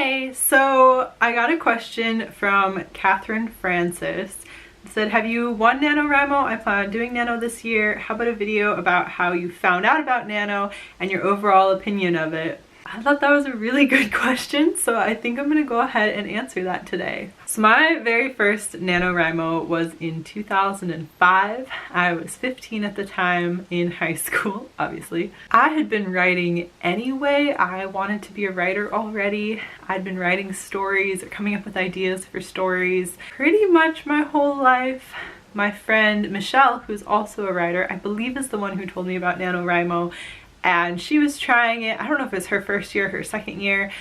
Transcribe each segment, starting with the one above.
Hey, so I got a question from Catherine Francis. It said, have you won NaNoWriMo? I plan on doing Nano this year. How about a video about how you found out about Nano and your overall opinion of it? I thought that was a really good question, so I think I'm gonna go ahead and answer that today. So my very first NaNoWriMo was in 2005. I was 15 at the time, in high school, obviously. I had been writing anyway. I wanted to be a writer already. I'd been writing stories or coming up with ideas for stories pretty much my whole life. My friend Michelle, who's also a writer, I believe is the one who told me about NaNoWriMo, and she was trying it. I don't know if it was her first year or her second year,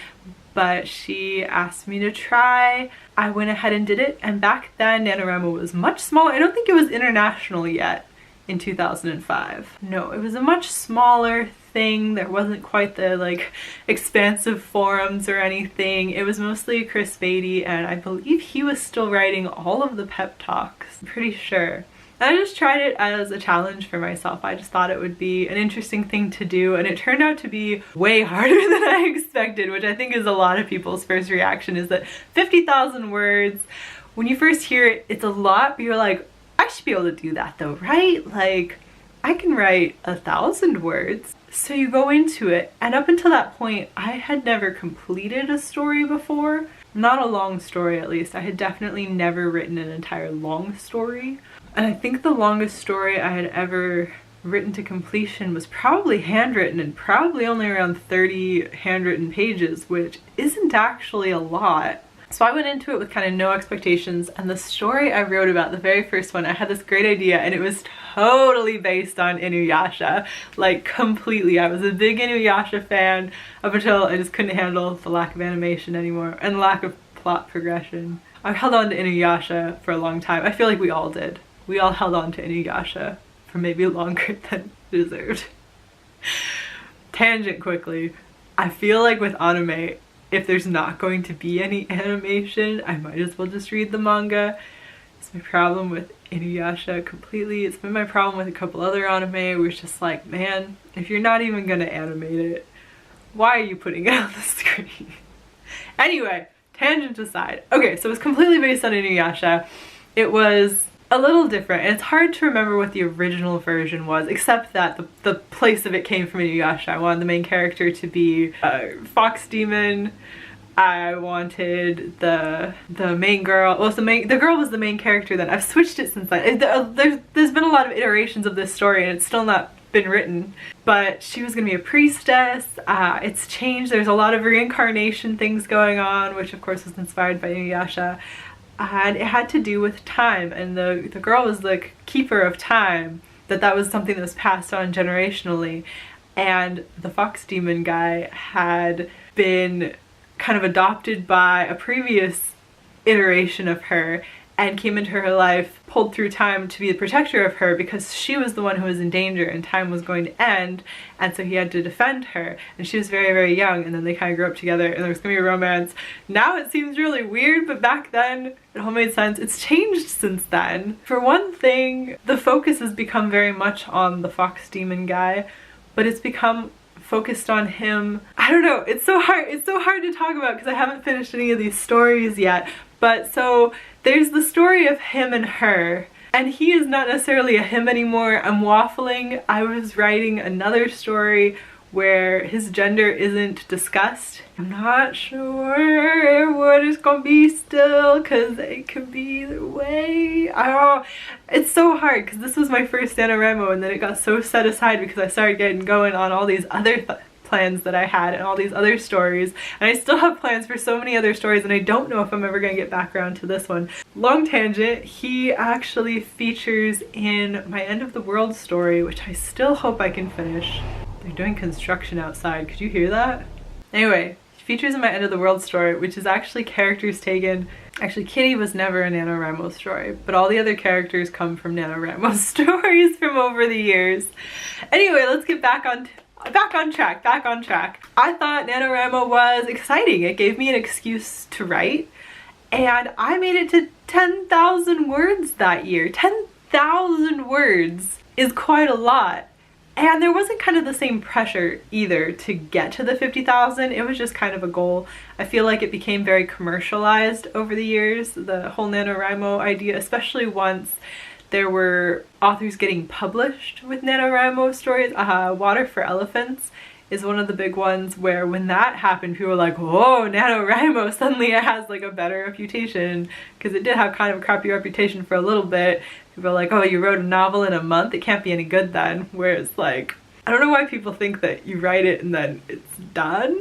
but she asked me to try. I went ahead and did it, and back then NaNoWriMo was much smaller. I don't think it was international yet in 2005. No, it was a much smaller thing. There wasn't quite the expansive forums or anything. It was mostly Chris Beatty, and I believe he was still writing all of the pep talks, I'm pretty sure. I just tried it as a challenge for myself. I just thought it would be an interesting thing to do, and it turned out to be way harder than I expected, which I think is a lot of people's first reaction, is that 50,000 words, when you first hear it, it's a lot, but you're like, I should be able to do that though, right? Like, I can write 1,000 words. So you go into it, and up until that point, I had never completed a story before. Not a long story, at least. I had definitely never written an entire long story. And I think the longest story I had ever written to completion was probably handwritten, and probably only around 30 handwritten pages, which isn't actually a lot. So I went into it with kind of no expectations, and the story I wrote about, the very first one, I had this great idea, and it was totally based on Inuyasha. Like, completely. I was a big Inuyasha fan up until I just couldn't handle the lack of animation anymore and lack of plot progression. I held on to Inuyasha for a long time. I feel like we all did. We all held on to Inuyasha for maybe longer than deserved. Tangent quickly. I feel like with anime, if there's not going to be any animation, I might as well just read the manga. It's my problem with Inuyasha completely. It's been my problem with a couple other anime where it's just like, man, if you're not even gonna animate it, why are you putting it on the screen? Anyway, tangent aside. Okay, so it was completely based on Inuyasha. It was a little different, and it's hard to remember what the original version was, except that the place of it came from Inuyasha. I wanted the main character to be a fox demon. I wanted the main girl, well, the girl was the main character then. I've switched it since then. There's been a lot of iterations of this story, and it's still not been written, but she was gonna be a priestess. It's changed. There's a lot of reincarnation things going on, which of course was inspired by Inuyasha. And it had to do with time, and the girl was the keeper of time, that was something that was passed on generationally. And the fox demon guy had been kind of adopted by a previous iteration of her and came into her life, pulled through time to be the protector of her because she was the one who was in danger and time was going to end, and so he had to defend her. And she was very, very young, and then they kind of grew up together and there was gonna be a romance. Now it seems really weird, but back then it all made sense. It's changed since then. For one thing, the focus has become very much on the fox demon guy, but it's become focused on him. I don't know, it's so hard to talk about because I haven't finished any of these stories yet. But so there's the story of him and her, and he is not necessarily a him anymore. I'm waffling. I was writing another story where his gender isn't discussed. I'm not sure what it's gonna be still, because it could be either way. I don't know. It's so hard because this was my first NaNoWriMo, and then it got so set aside because I started getting going on all these other plans that I had and all these other stories, and I still have plans for so many other stories, and I don't know if I'm ever gonna get back around to this one. Long tangent, he actually features in my end of the world story, which I still hope I can finish. They're doing construction outside, could you hear that? Anyway, he features in my end of the world story, which is actually characters taken. Actually, Kitty was never a NaNoWriMo story, but all the other characters come from NaNoWriMo stories from over the years. Anyway, let's get back on track. I thought NaNoWriMo was exciting. It gave me an excuse to write, and I made it to 10,000 words that year. 10,000 words is quite a lot. And there wasn't kind of the same pressure either to get to the 50,000. It was just kind of a goal. I feel like it became very commercialized over the years, the whole NaNoWriMo idea, especially once there were authors getting published with NaNoWriMo stories. Water for Elephants is one of the big ones where when that happened, people were like, whoa, NaNoWriMo, suddenly it has like a better reputation, because it did have kind of a crappy reputation for a little bit. People are like, oh, you wrote a novel in a month? It can't be any good then. Whereas like, I don't know why people think that you write it and then it's done.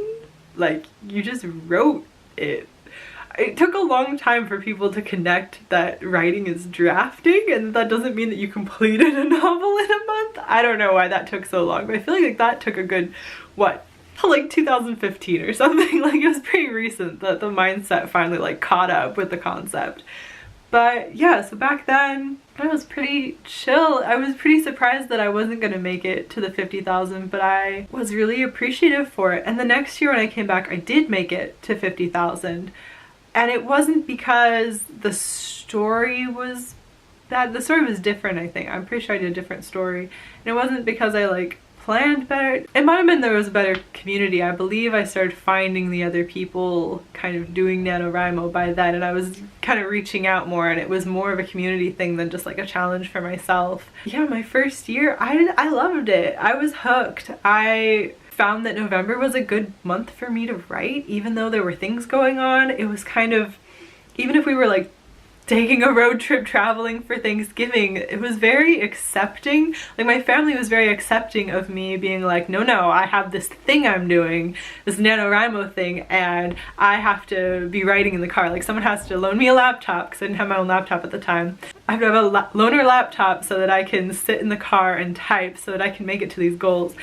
Like, you just wrote it. It took a long time for people to connect that writing is drafting, and that doesn't mean that you completed a novel in a month. I don't know why that took so long, but I feel like that took a good, what, like 2015 or something. Like, it was pretty recent that the mindset finally like caught up with the concept. But yeah, so back then I was pretty chill. I was pretty surprised that I wasn't gonna make it to the 50,000, but I was really appreciative for it. And the next year when I came back, I did make it to 50,000. And it wasn't because the story was bad. The story was different, I think. I'm pretty sure I did a different story. And it wasn't because I like planned better. It might have been there was a better community. I believe I started finding the other people kind of doing NaNoWriMo by then, and I was kind of reaching out more, and it was more of a community thing than just like a challenge for myself. Yeah, my first year, I loved it. I was hooked. I found that November was a good month for me to write, even though there were things going on. It was kind of, even if we were like taking a road trip traveling for Thanksgiving, it was very accepting. Like, my family was very accepting of me being like, no, I have this thing I'm doing, this NaNoWriMo thing, and I have to be writing in the car. Like, someone has to loan me a laptop, because I didn't have my own laptop at the time. I have to have a loaner laptop so that I can sit in the car and type so that I can make it to these goals.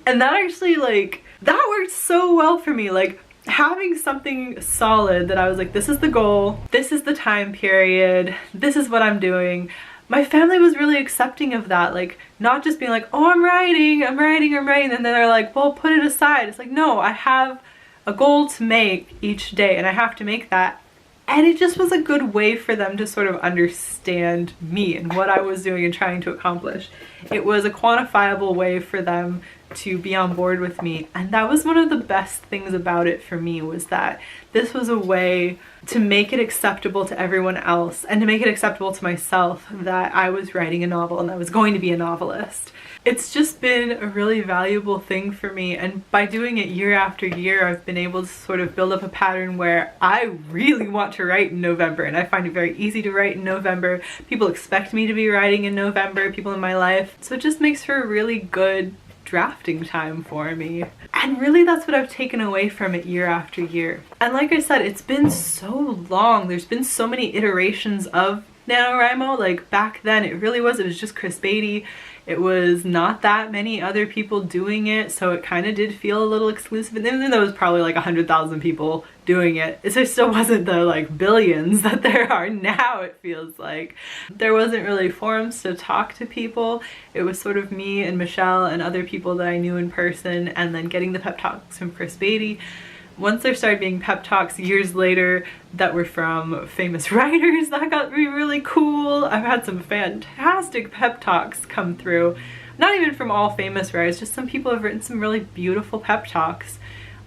And that actually, like, that worked so well for me. Like, having something solid that I was like, this is the goal, this is the time period, this is what I'm doing. My family was really accepting of that. Like, not just being like, oh, I'm writing, and then they're like, well, put it aside. It's like, no, I have a goal to make each day, and I have to make that. And it just was a good way for them to sort of understand me and what I was doing and trying to accomplish. It was a quantifiable way for them to be on board with me, and that was one of the best things about it for me, was that this was a way to make it acceptable to everyone else and to make it acceptable to myself that I was writing a novel and I was going to be a novelist. It's just been a really valuable thing for me, and by doing it year after year, I've been able to sort of build up a pattern where I really want to write in November, and I find it very easy to write in November. People expect me to be writing in November, people in my life, so it just makes for a really good drafting time for me. And really, that's what I've taken away from it year after year. And like I said, it's been so long. There's been so many iterations of NaNoWriMo. Like, back then it was just Chris Beatty. It was not that many other people doing it, so it kind of did feel a little exclusive. And then there was probably like 100,000 people doing it. It still wasn't the like billions that there are now, it feels like. There wasn't really forums to talk to people. It was sort of me and Michelle and other people that I knew in person, and then getting the pep talks from Chris Beatty. Once there started being pep talks years later that were from famous writers, that got to be really cool. I've had some fantastic pep talks come through. Not even from all famous writers, just some people have written some really beautiful pep talks.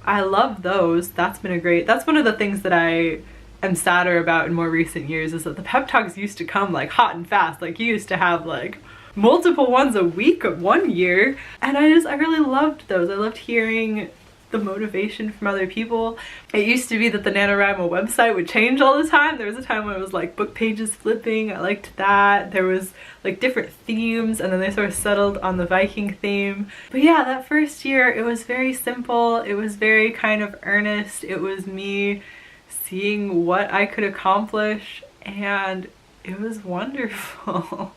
I love those. That's one of the things that I am sadder about in more recent years, is that the pep talks used to come like hot and fast. Like, you used to have like multiple ones a week of one year, and I really loved those. I loved hearing the motivation from other people. It used to be that the NaNoWriMo website would change all the time. There was a time when it was like book pages flipping. I liked that. There was like different themes, and then they sort of settled on the Viking theme. But yeah, that first year, it was very simple. It was very kind of earnest. It was me seeing what I could accomplish, and it was wonderful.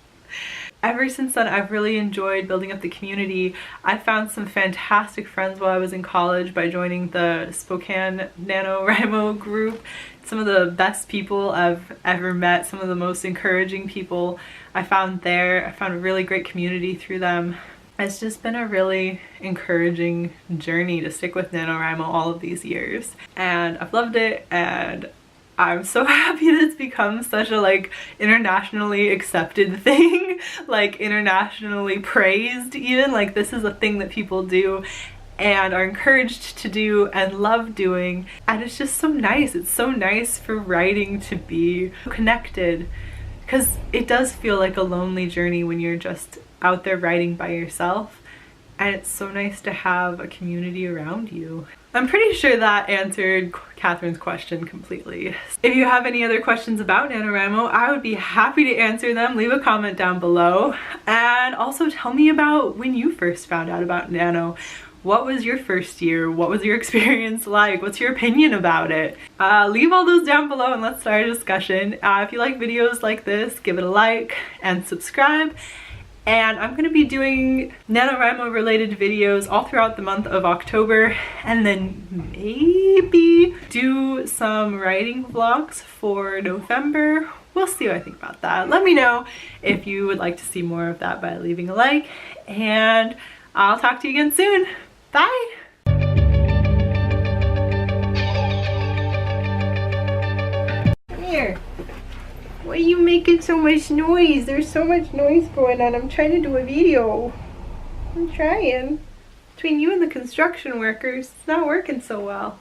Ever since then, I've really enjoyed building up the community. I found some fantastic friends while I was in college by joining the Spokane NaNoWriMo group. Some of the best people I've ever met, some of the most encouraging people I found there. I found a really great community through them. It's just been a really encouraging journey to stick with NaNoWriMo all of these years. And I've loved it, and I'm so happy that it's become such a like internationally accepted thing, like internationally praised even. Like this is a thing that people do and are encouraged to do and love doing, and it's just so nice. It's so nice for writing to be connected, because it does feel like a lonely journey when you're just out there writing by yourself, and it's so nice to have a community around you. I'm pretty sure that answered Catherine's question completely. If you have any other questions about NaNoWriMo, I would be happy to answer them. Leave a comment down below, and also tell me about when you first found out about Nano. What was your first year? What was your experience like? What's your opinion about it? Leave all those down below and let's start a discussion. If you like videos like this, give it a like and subscribe. And I'm going to be doing NaNoWriMo related videos all throughout the month of October, and then maybe do some writing vlogs for November. We'll see what I think about that. Let me know if you would like to see more of that by leaving a like, and I'll talk to you again soon. Bye! Here. Why are you making so much noise? There's so much noise going on. I'm trying to do a video. I'm trying. Between you and the construction workers, it's not working so well.